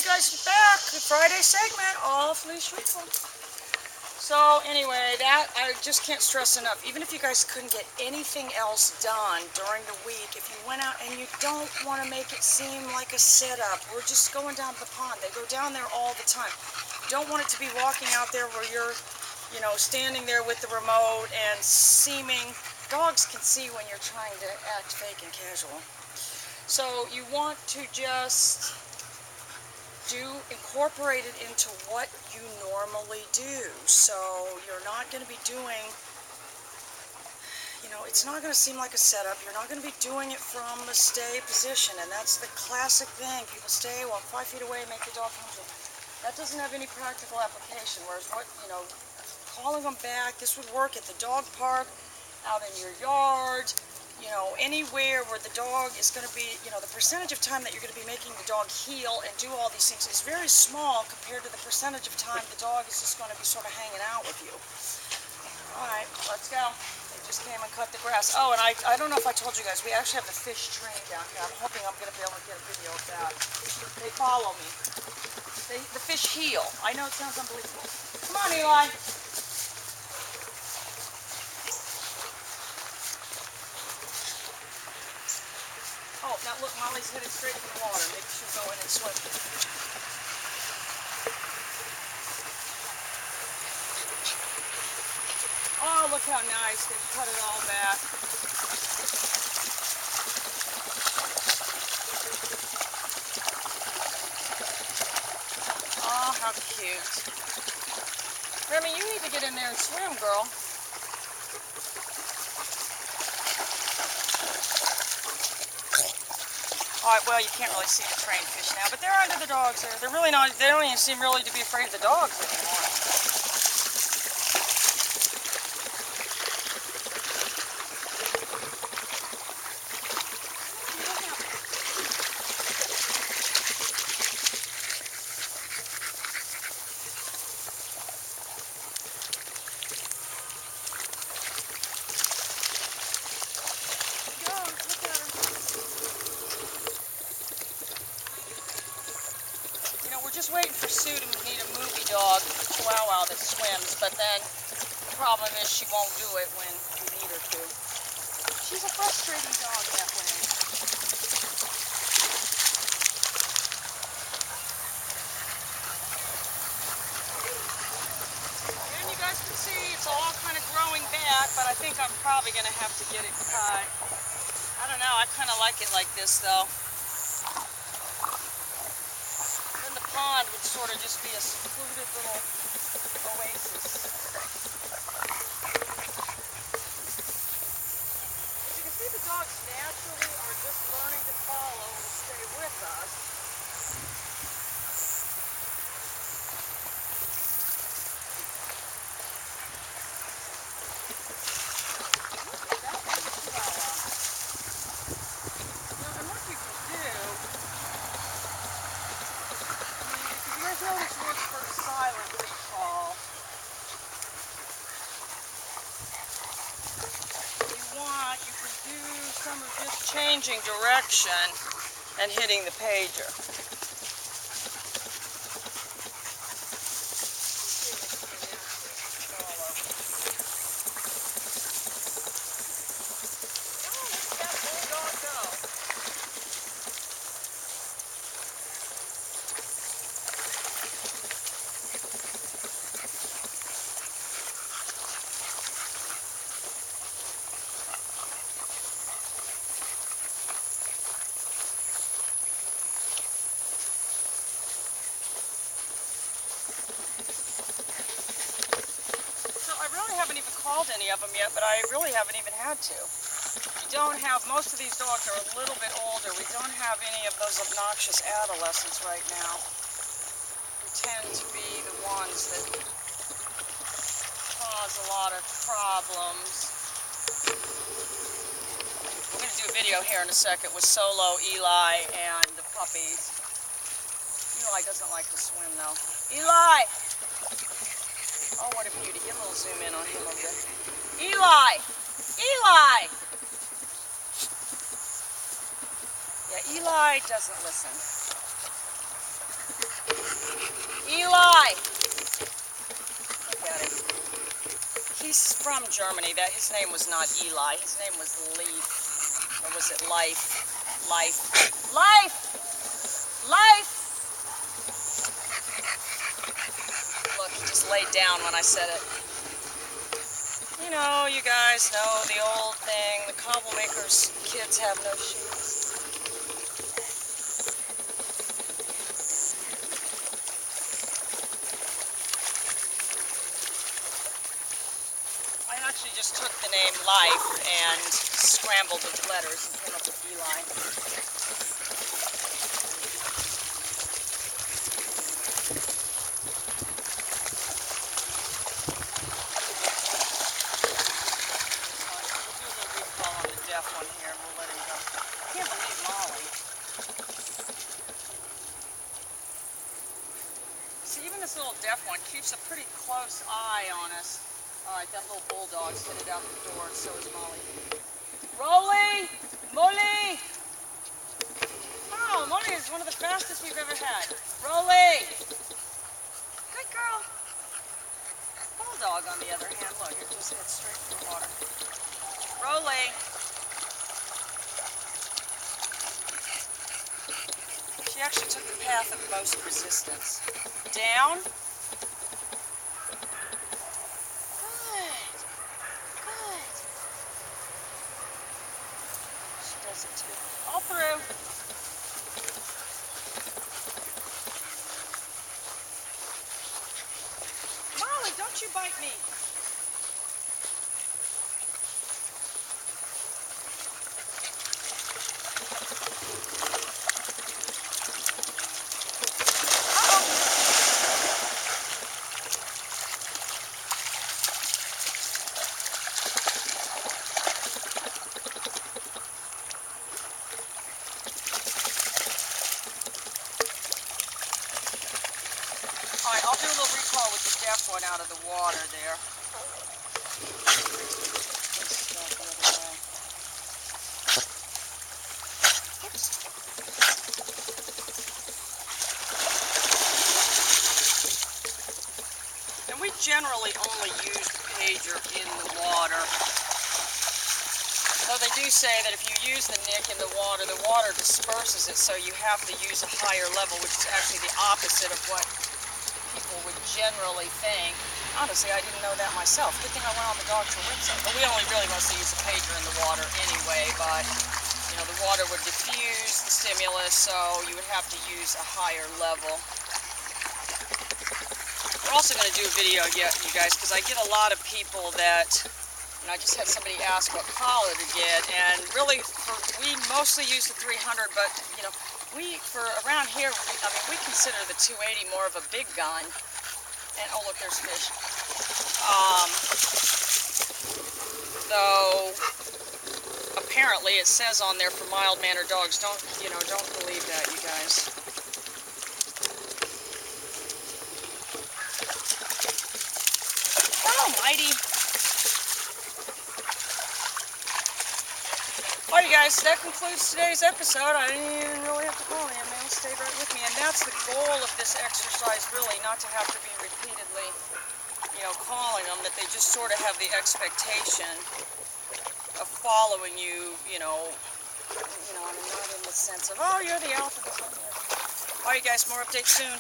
you guys back. The Friday segment, off Leash Weekly. So anyway, that I just can't stress enough. Even if you guys couldn't get anything else done during the week, if you went out and you don't want to make it seem like a setup, we're just going down to the pond. They go down there all the time. You don't want it to be walking out there where you're, standing there with the remote and seeming. Dogs can see when you're trying to act fake and casual. So you want to just incorporate it into what you normally do. So you're not going to be doing, it's not going to seem like a setup. You're not going to be doing it from a stay position, and that's the classic thing. People stay, walk 5 feet away, make the dog comfortable. That doesn't have any practical application, whereas calling them back, this would work at the dog park, out in your yard, anywhere where the dog is going to be, the percentage of time that you're going to be making the dog heel and do all these things is very small compared to the percentage of time the dog is just going to be sort of hanging out with you. All right, let's go. They just came and cut the grass. Oh, and I don't know if I told you guys, we actually have the fish train down here. I'm hoping I'm going to be able to get a video of that. They follow me. The fish heel. I know it sounds unbelievable. Come on, Eli. Oh, now look, Molly's headed straight for the water. Maybe she'll go in and swim. Oh, look how nice. They've cut it all back. Oh, how cute. Remy, you need to get in there and swim, girl. All right, well, you can't really see the trained fish now, but they're under the dogs there. They're really not, they don't even seem really to be afraid of the dogs anymore. Just waiting for Sue to need a movie dog, Chihuahua that swims, but then the problem is she won't do it when we need her to. She's a frustrating dog that way. And you guys can see it's all kind of growing back, but I think I'm probably going to have to get it cut. I don't know, I kind of like it like this though. Pond would sort of just be a secluded little oasis. As you can see, the dogs naturally are just learning to follow and stay with us. Look at that little Chihuahua. And what you can do, you notice works for a silent recall. You can do some of this changing direction and hitting the pager. Called any of them yet, but I really haven't even had to. We don't have, most of these dogs are a little bit older. We don't have any of those obnoxious adolescents right now, who tend to be the ones that cause a lot of problems. We're going to do a video here in a second with Solo, Eli, and the puppies. Eli doesn't like to swim though. Eli! Oh, what a beauty. Get a little zoom in on him over there. Eli! Eli! Yeah, Eli doesn't listen. from Germany. That his name was not Eli. His name was Leaf. Or was it Life? Life. Life! Life! Look, he just laid down when I said it. You know, you guys know the old thing, the cobblemakers' kids have no shoes. I actually just took the name Life and scrambled the letters and came up with Eli. One here, we'll let him go. I can't believe Molly. See, even this little deaf one keeps a pretty close eye on us. Alright, that little bulldog's headed out the door, and so is Molly. Rolly! Molly! Oh, Molly is one of the fastest we've ever had. Rolly! Good girl. Bulldog, on the other hand, look, it just heads straight for the water. Rolly! She actually took the path of most resistance. Down. Good. Good. She does it too. All through. Molly, don't you bite me. Alright, I'll do a little recall with the deaf one out of the water there. Oops. And we generally only use the pager in the water. Though they do say that if you use the nick in the water disperses it, so you have to use a higher level, which is actually the opposite of what people would generally think. Honestly, I didn't know that myself. Good thing I went on the Dogtra website. But we only really mostly use a pager in the water anyway, but you know, the water would diffuse the stimulus, so you would have to use a higher level. We're also going to do a video, you guys, because I get a lot of people that, and I just had somebody ask what collar to get, and really, we mostly use the 300, but you know, for around here, we consider the 280 more of a big gun. And oh look, there's fish. Though apparently it says on there for mild-mannered dogs. Don't believe that, you guys. Almighty. Alright, you guys, that concludes today's episode. I didn't even really have to call him, man. He stayed right with me. And that's the goal of this exercise, really, not to have to be repeatedly, calling them, that they just sort of have the expectation of following you, and not in the sense of, oh, you're the alpha. Alright, you guys, more updates soon.